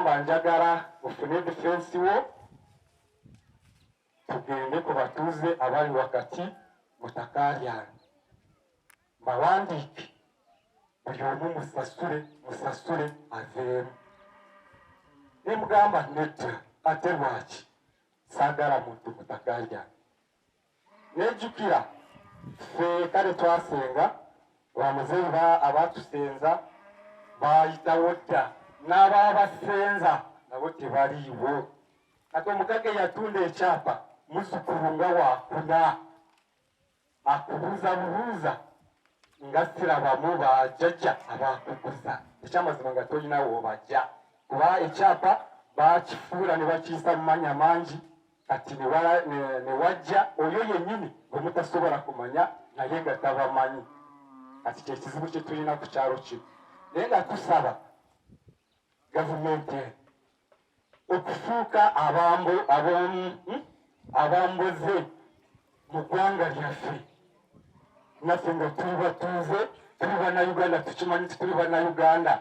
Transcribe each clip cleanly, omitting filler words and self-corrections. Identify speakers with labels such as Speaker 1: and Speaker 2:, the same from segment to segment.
Speaker 1: gamba njagara ufune defense wo tugende ku batuze abali wakati mutakaryana bawandike buli omu musasule aveemu nemugamba nedda ate lwaki saagala muntu mutakaryana nejjukira ffe kale twasenga bamuzeeyi abatusenza bayitawo dda n'abaabasenza nabo tebaliiwo kati omukage yatunda ekyapa muzzukulu nga waakuna akubuuzabubuuza nga sirabamu bajjajja abakukuza ekyamazima nga tolinawo obajja kuba ekyapa bakifuula ne bakiyisa mu mannya mangi kati ne wajja oyo yennyini gwe mutasobola kumanya naye nga tabamanyi kati kyekizibu kye tulina ku kyalo kino naye nga tusaba gavumenti okufuuka abamboze mu ggwanga lyaffe naffe nga tuli batuuze tuli bannayuganda tukimanyi ti tuli bannayuganda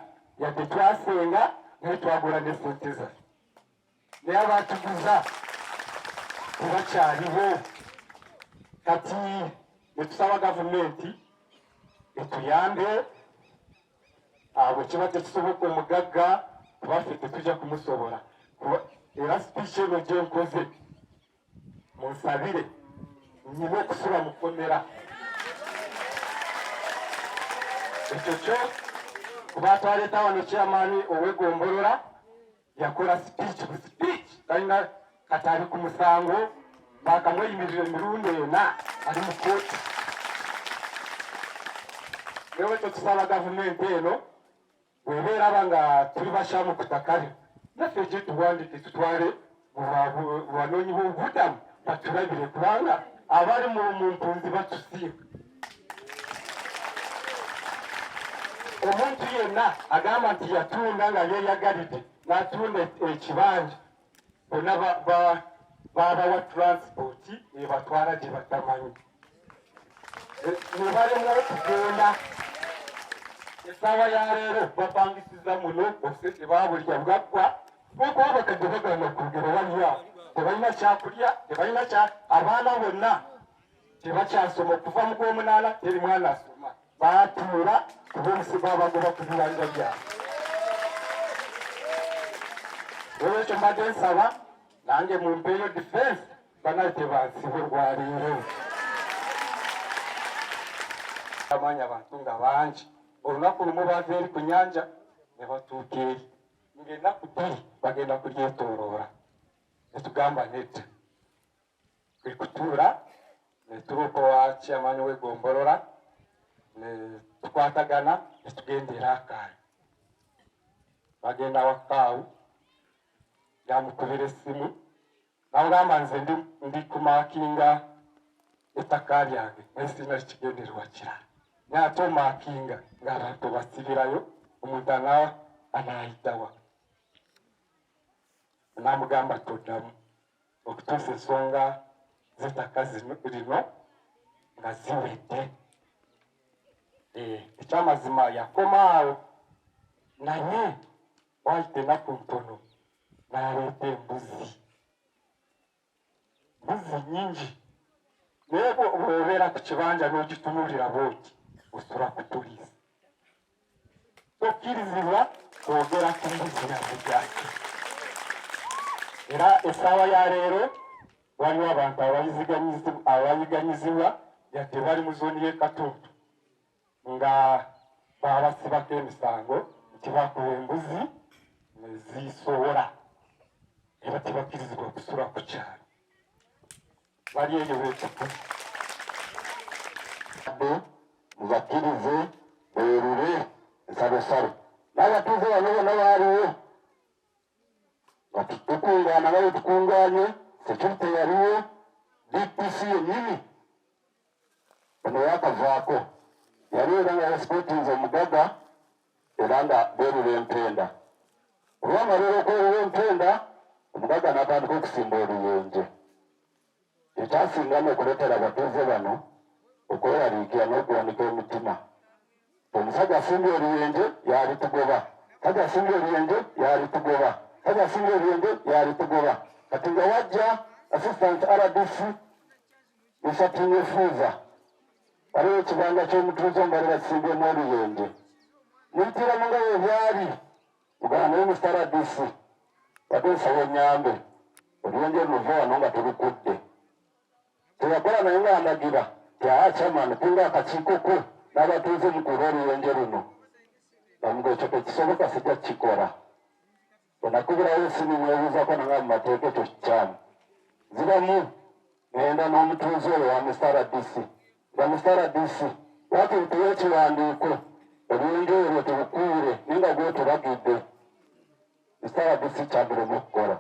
Speaker 1: yadde twasenga naye twagula n'esente zaffe naye abaatuguza tebakyaliwo kati netusaba gavumenti etuyambe bwe kiba tekisoboka omugagga kubaffe tetujja kumusobola era sipiiki eno gye nkoze munsabire nyina okusula mu kkomera ekyo kyo kuba twaleeta wano kyamaani ow'egombolola yakola sipiiki bu sipiiki talina kati ali ku musango bakamweyimirira emirundi ena ali mu kooti newe tetusaba gavumenti eno bwebeeraba nga tuli bakyamu ku ttaka lyo naffe gye tuwandike tutwale banoonyi b'obubudamu batulabire kubanga abali mu mpunzi batusiima omuntu yenna agamba nti yatunda nga yeeyagalidde n'atunda ekibanja bonna babawa transipooti ebatwala gye batamanyi ne balemwa okugenda essaawa ya leero bapangisiza muno obusente babulya bwaggwa kuba bakadde bagana okwogera waliwo tebalina kyakulya tebalina abaana bonna tebakyasoma okuva mu gw'omunaana teri mwana asoma baatuula kuba omusigo abagoba ku biwanja byabwe olwekyo mbadde nsaba nange mumpeeyo defense banaye tebansibe lwaleero amanya abantu nga bangi olunaku lumu bava eri ku nyanja ne batuuka eri ng'ennaku bbiri bagenda kulyetooloola netugamba nedda kwe kutuula netuloka wa kyamaani w'egombolola ne tukwatagana netugendera akaayi bagenda wakaawu yamukubira essimu namugamba nze ndi kumaakinga ettaka lyange naye sirina kigendererwa kirala naye ate omaakinga ng'abantu basibirayo omuntu anaayitawa namugamba toddamu okutuusa ensonga z'ettaka lino nga ziwedde ekyamazima yakomaawo naye wayita ennaku ntono n'aleeta embuzi nyingi naye bw'obeera ku kibanja n'ogitunuulira bwoti osula kutuliza tokkirizibwa kwogera ku mbuzi yabwe gyaki era essaawa ya leero waliwo abantu abayiganyizibwa yadde bali mu zooni y'e Katonto nga babasibako emisango nti bakuba embuzi nezisowola era tebakkirizibwa kusula ku kyalo bali eyo beekikuzi mubakkirize beerure ensalosalo n'abatuuze bano bonna baaliwo tukungaana babe tukungaanye security yaliwo DPC yennyini ono yakavaako yali era nga yasipotinze omugaga era nga beerura empenda olwamaliira okwerura empenda omugaga n'atandika okusimba oluyenje ekyasingamu okuleetera abatuuze bano okweraliikira n'okuwanika emitima omusajja asimbye oluyenje yalitugoba sajja asimbye oluyenje yalitugoba
Speaker 2: kaja singe byende yali tugoba katinga wajja assistant RDC nishatinye fuza waliwo ekibanga ky'omutuuzo mbali basimbye oluyende muyitira mu ngayo byali mugana naye Mr. RDC wateesawo nyambe oluyende luva wano nga tulukudde teyakola naye ng'andagira tyaakyamani kunga akakiiko ko n'abatuuze mukula oluyende luno bamuga ekyo tekisoboka sijja kukikola onakubirayo esimu mwebuuzako nanga mu mateeka ekyo kikyamu ziramu ngenda n'omutuuze oyo wa Mr. RDC nga Mr. RDC lwaki ntuwa ekiwandiiko oluyende olwo tubukuire ninga gwetulagidde Mr. RDC kyagiremu okukola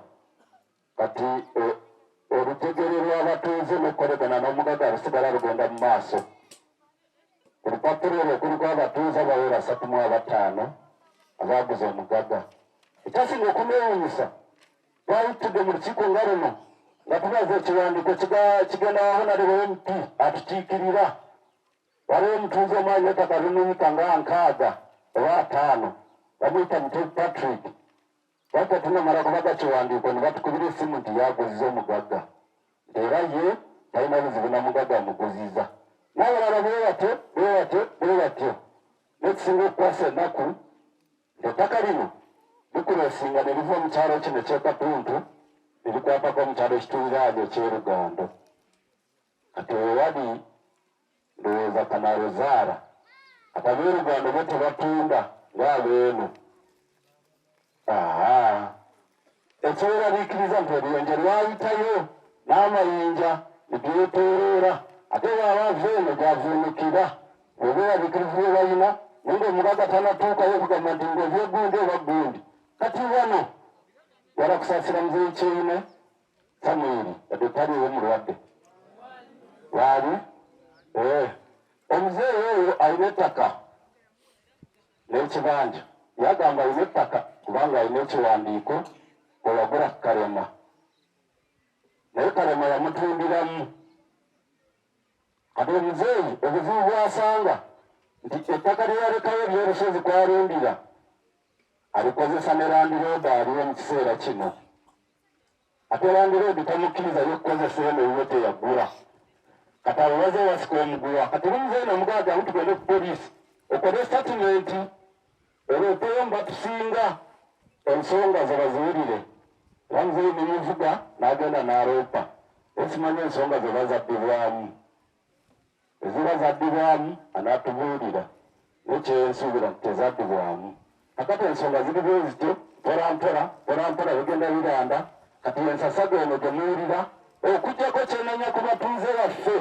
Speaker 2: kati olutegere lw'abatuuze n'okkolagana n'omugaga lusigala lugenda mu maaso ku lupapula olwo kuliko abatuuze abawera 35 abaguza omugaga ekyasinga okunewuunyisa twayitudde mu lukiiko nga luno nga tubaza ekiwandiiko kigenda wahonaliwo MP atukiikirira waliwo omutuuze omwanya ettaka linuyika nga 6 oba 5 bamuyita Mutesi Patrick waka tunamala kubaga kiwandiiko ne batukubira essimu nti yaguziza omugagga era ye talina buzibu na mugagga amuguziza n'abalala bwewatyo nekisinga okukwasa ennaku ettaka lino likulesinga ne liva mu kyalo kino ekyekatuntu ne likwatako mu kyalo ekituliraanye ekyerugando kati wewali ndowooza kanaluzaara akabeerugando bo tebatunda ng'abeeno ekyeraliikiriza nti oluyonje lwayitayo n'amayinja nebyetooloora ate waabava eno gyavuunukira obeeraliikiriza bye balina naye ng'omugaga tanatuukayo okugamba nti ng'ovyegundi oba gundi kati wano wala kusaasira muzeeyi kyeyine Samwiri yadde taliwo mulwadde waali omuzeeyi oyo alina ettaka n'ekibanja yagamba alina ettaka kubanga alina ekiwandiiko olagula Kalema naye Kalema yamutundiramu kati omuzeeyi obuzibu bwasanga nti ettaka lyeyalekayo ly'olusozi kwalundira alikozesa ne landiroodi aliwo mu kiseera kino ate landiroodi tamukkiriza yokukozesa eno eyo teyagula kati ababaze wasika omuguwa kati omuzeeyi nomugaga amutugende ku poliisi okole statimenti olwoteyo mbatusinga ensonga ze baziwulire era muzeeyi nemuvuga n'agenda n'aloopa esimanya ensonga ze bazaddibwamu eziba zaddibwamu anaatubuulira nekyensuubira nti tezaddibwamu akati ensonga ziri bwe zityo mpolampola bigenda biranda kati ensasaga eno gyemuwulira okugyako kyenanya ku batuuze baffe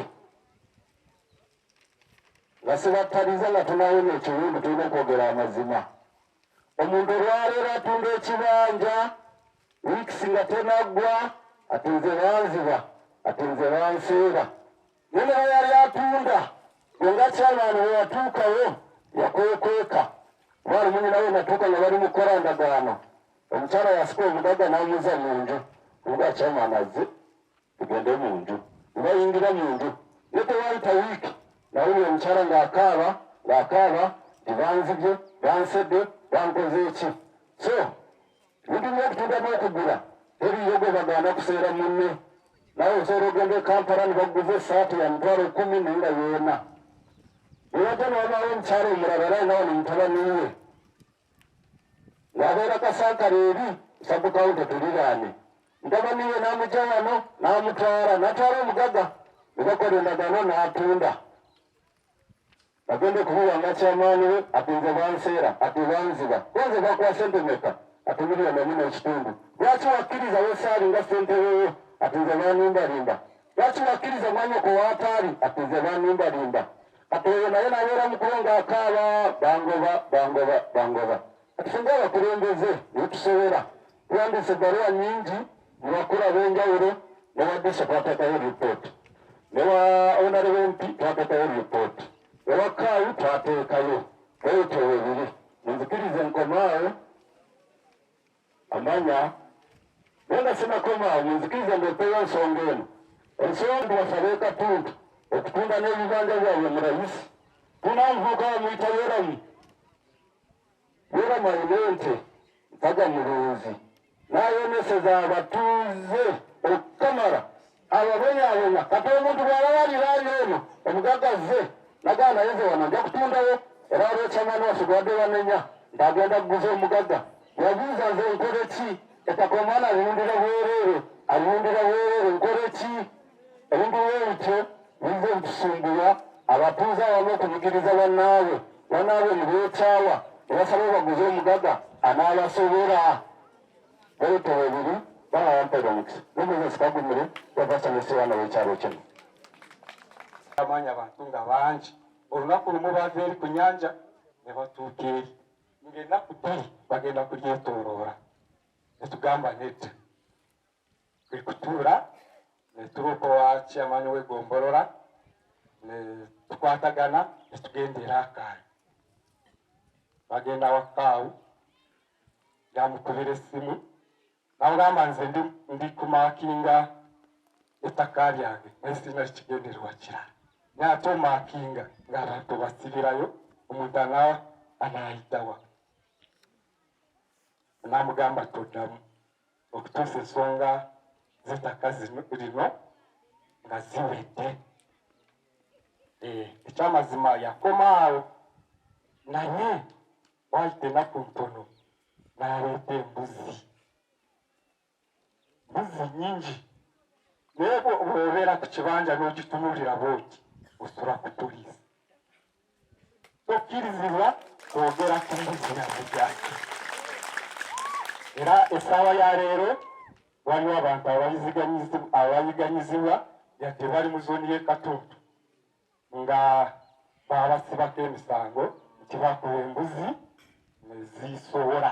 Speaker 2: nga sibattaliza nga tunawona ekiwundu tulina okwogera amazima omuntu olwaleero atunda ekibanja wiikisi nga tenaggwa ati nze banziba ati nze banseera naye ne bayali atunda gwenga kyamaani we yatuukayo yakwekweka bwali munyinawe natuuka nga bali mu kukola ndagaano omukyala yasika omugaga n'amuza mu nju omuga kyamaani azze tugende mu nju nebayingira mu nju naye tewayita wiiki nawuli omukyala ng'akaaba nti banzibye bansedde bankoze eki so bitulina okutunda n'okugula teriyo gwe bagaana kuseera munne nawe osobola ogenda e Kampala ne baguza esaati ya $10,000 naye nga yeena ewajja n'obaawo omukyala omulala era alina wano mutabaniwe ng'abeera kasankala eri sabukawunti tuliraanye mutabaniwe n'amugya wano n'amutwala n'atwala omugaga ne bakola endagaano n'atunda bagende okubuwanga kyamaani we ati nze banseera ati banziba konze bakuwa sente meka ati $1,400,000 lwaki wakkiriza wesaali nga senteweyo ati nze banimbalimba lwaki wakkiriza mwanyoko waataali ati nze banimbalimba kati oyo naye nabeera mukulu ng'akaaba bangoba kati fenga abakulembeze netusobera tuwandiise ebbaluwa nnyingi mu bakulu ab'enjawulo ne waddiisa twateekayo ripooti ne wa onarebe MP twateekayo ripooti ewakaayu twateekayo ebyo bibiri munzikirize nkomaawo amanya naye nga sinakomaawo munzikirize ndeeteyo ensonga eno ensonga wasabe katuntu okutunda n'ebibanja byabwe mu layisi tunamuvuka bamuyita Yoramu ayina ente mpaga mulunzi n'ayomeseza abatuuze okukamala ababonyabonya kati omuntu bw'alabalirayo eno omugagazze naganda yeze wano nja kutundawo era olwekyamani wasigadde bamenya ndagenda kuguza omugagga yabuuza nze nkole ki ettaka omwana alirundira bwereere nkole ki ebintu bwebityo bize bitusumbuwa abatuuze awamu okuyigiriza bannaabwe mu beekyawa ebasaba baguze omugagga anaabasobera bwebito bwebiri banawampera omukisa n'omuzesi kagumire yavasomesebwana w'ekyalo kino
Speaker 1: amanya abantu nga bangi olunaku lumu baava eri ku nyanja ne batuuka eri ng'ennaku bbiri bagenda kulyetooloola ne tugamba nedda kwe kutuula ne tuloka wa kyamaani w'egombolola ne tukwatagana ne tugenda era Akaayi bagenda wakaawu yamukubira essimu namugamba nze ndi kumaakinga ettaka lyange naye sirina kigendererwa kirala naye ate omaakinga ng'abantu basibirayo omuntu anaayitawa namugamba toddamu okutuusa ensonga z'ettaka lino nga ziwedde ekyamazima yakomaawo naye wayita ennaku ntono n'aleeta embuzi nyingi naye bw'obeera ku kibanja n'ogitunuulira bwoti osula kutuliza tokkirizibwa kwogera ku mbuzi yange gyaki era essaawa ya leero waliwo abantu abayiganyizibwa yadde bali mu zooni y'e Katuntu nga baabasibako emisango nti bakuwa embuzi ne ziisowola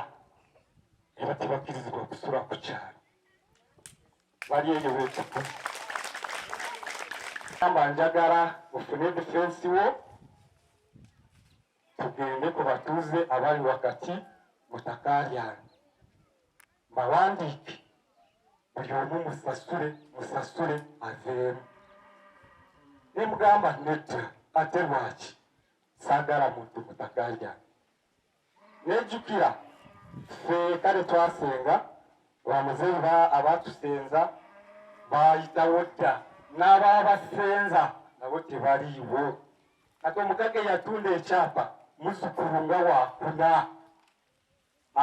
Speaker 1: era tebakkirizibwa kusula ku kyalo bali eyo beekiku amba njagala ofune difensi wo tugende ku batuuze abali wakati mu ttaka lyange bawandiike buli omu musasule aveemu ne mugamba nedda ate lwaki saagala muntu mu ttaka lyange nejjukira ffe kale twasenga bamuzeyi abatusenza baayitawo dda n'abaabasenza nabo tebaliiwo kati omugagga yatunda ekyapa muzzukulu nga waakuna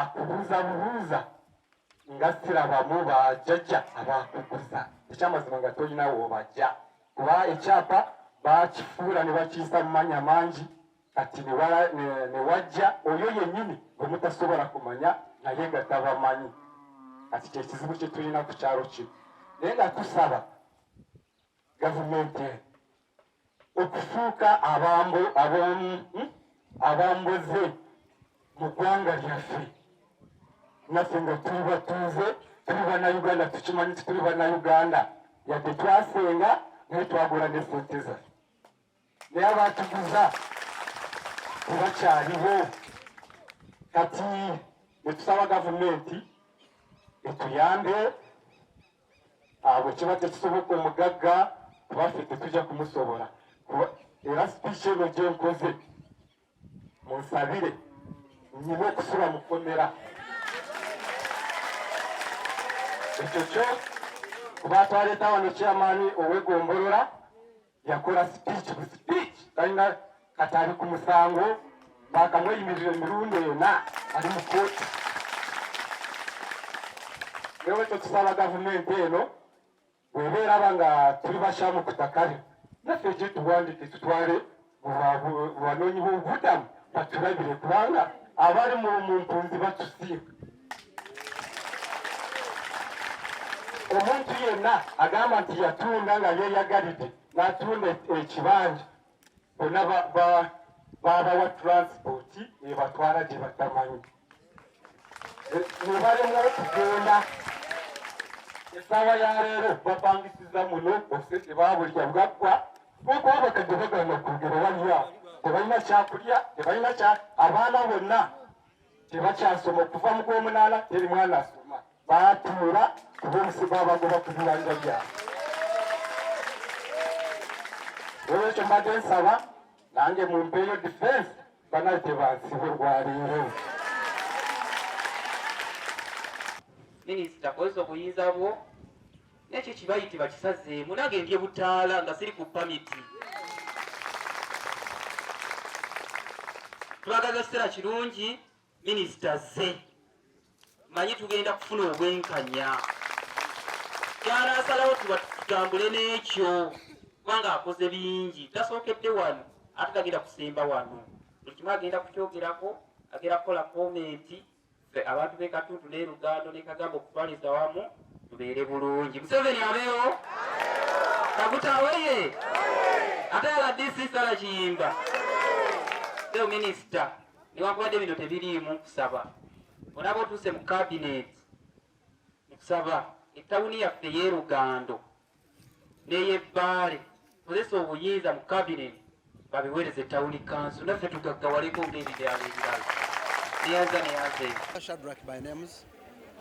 Speaker 1: akubuuzabubuuza nga sirabamu bajjajja abaakukuza ekyamazima nga tolina woobajja kuba ekyapa baakifuula ne bakiyisa mu mannya mangi kati ne wajja oyo yennyini gwe mutasobola kumanya naye nga tabamanyi kati kyekizibu kye tulina ku kyalo kino naye nga tusaba gavumenti okufuuka abamboze mu ggwanga lyaffe naffe nga tuli batuuze tuli bannayuganda tukimanyi nti tuli bannayuganda yadde twasenga naye twagula ne sente zaffe naye abaatuguza tebakyaliwo kati ne tusaba gavumenti etuyambe bwe kiba tekisoboka omugagga kubaffe tetujja kumusobola era sipiiki eno gye nkoze munsabire nnyina okusula mu kkomera ekyo kyo kuba twaleeta wano kyamaani ow'egombolola yakola sipiiki bu sipiiki talina kati ali ku musango baakamweyimirira emirundi ena ali mu kooti newe ekyo tusaba gavumenti eno bwebeeraba nga tuli bakyamu ku ttaka lyo naffe gye tuwandike tutwale mu banoonyi b'obubudamu batulabire kubanga abali mu mpunzi batusiima omuntu yenna agamba nti yatunda nga yeeyagalidde n'atunda ekibanja bonna babawa transipooti ebatwala gye batamanyi ne balemwa okugenda essaawa ya leero bapangisiza muno obusente baabulya bwaggwa okuba bakadde bagenda kwogera waliya tebalina kyakulya tebalina abaana bonna tebakyasoma okuva mu gw'omunaana teri mwana asoma baatuula kuba omusi babagoba ku bibanja byabwe olwekyo mbadde nsaba nange mumpeeyo difensi banaye tebansibe olwaleero
Speaker 3: minisita kozesa obuyinza bwo nekyo kibayitibwa kisazeemu nange ndye butaala nga siri ku pamiti. Twagaza kiseera kirungi minisita ze manyi tugenda kufuna obwenkanya kyanaasalawo tutambule n'ekyo kubanga akoze bingi tasookedde wano ate tagenda kusemba wano buli kimu agenda kukyogerako agenda kukola komenti abantu b'e Katuntu ne Lugando ne Kagamba okutwaliza wamu tubeere bulungi. Museveni abeewo Kaguta aweye ate ala DC Sala Kiyimba leo minisita newankubadde bino tebiriimu kusaba onaba otuuse mu cabinet nekusaba ettawuni yaffe y'e Lugando n'ey'Ebbaale kozesa obuyinza mu cabinet babiweereza ettawuni kansu naffe tugaggawaleko ng'ebidyalo ebirala neyanza
Speaker 4: Shadrack by names.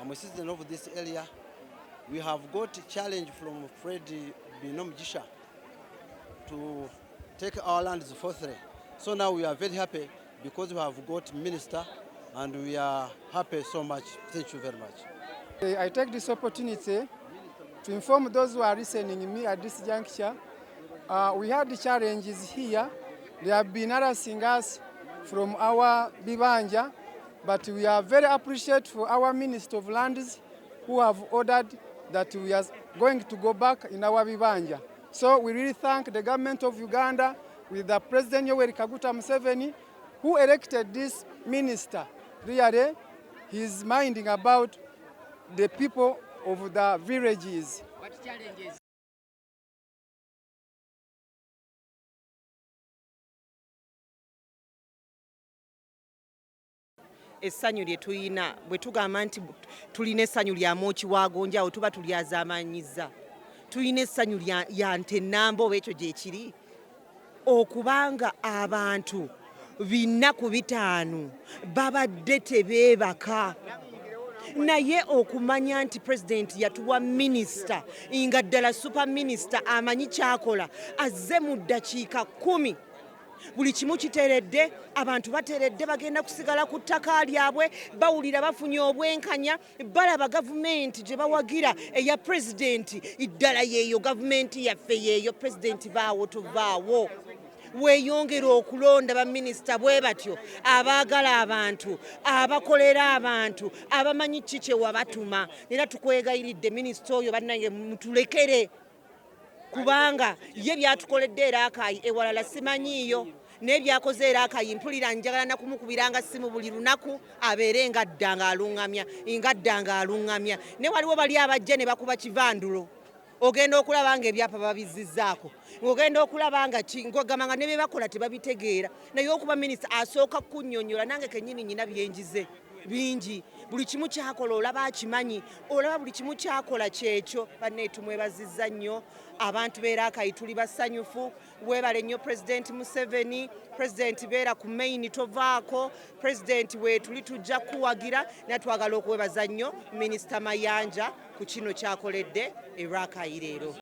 Speaker 4: I'm a citizen of this area. We have got a challenge from Fred Binomjisha to take our lands forthwith. So now we are very happy because we have got minister and we are happy so much. Thank you very much.
Speaker 5: I take this opportunity to inform those who are listening me at this juncture. We had the challenges here. They have been harassing us from our Bibanja, but we are very appreciative for our Minister of Lands who have ordered that we are going to go back in our Bibanja. So we really thank the government of Uganda with the President Yoweri Kaguta Museveni who elected this minister. Really, he is minding about the people of the villages.
Speaker 6: What challenges? Essanyu lye tuyina bwe tugamba nti tulina essanyu lya Mooki wa Gonja tuba tulyazaamanyiza. Tulina essanyu lya Ntennamba oba ekyo gye kiri okubanga abantu 405 babadde tebeebaka. Naye okumanya nti President yatuwa minisita nga ddala super minisita amanyi kyakola azze mu ddakiika 10 buli kimu kiteredde abantu bateredde bagenda kusigala ku ttaka lyabwe bawulira bafunye obwenkanya balaba gavumenti gye bawagira eya President iddala yeeyo gavumenti yaffe yeeyo President baawo tuvaawo weeyongera okulonda baminisita bwe batyo abaagala abantu abakolera abantu abamanyi ki kye wabatuma era tukwegayiridde minisita oyo bannange mutulekere kubanga ye byatukoledde era Akayi ewalala simanyiiyo n'ebyakoze era Akayi mpulira njagala na kumukubiranga simu buli lunaku abeere nga ddanga aluŋŋamya ne waliwo bali abajja ne bakuba kivandulo ogenda okulaba nga ebyapa babizizzaako ng'ogenda okulaba nga ng'ogamba nga ne bye bakola tebabitegeera naye okuba minisita asooka kunnyonnyola nange kennyini nnyina byenjize bingi buli kimu kyakola olaba akimanyi olaba buli kimu kyakola kyekyo banne tumwebazizza nnyo abantu beera Akayi tuli basanyufu weebale nnyo President Museveni President beera ku main tovaako President weetuli tujja kuwagira naye twagala okwebaza nnyo Minisita Mayanja ku kino kyakoledde era Akayi leero.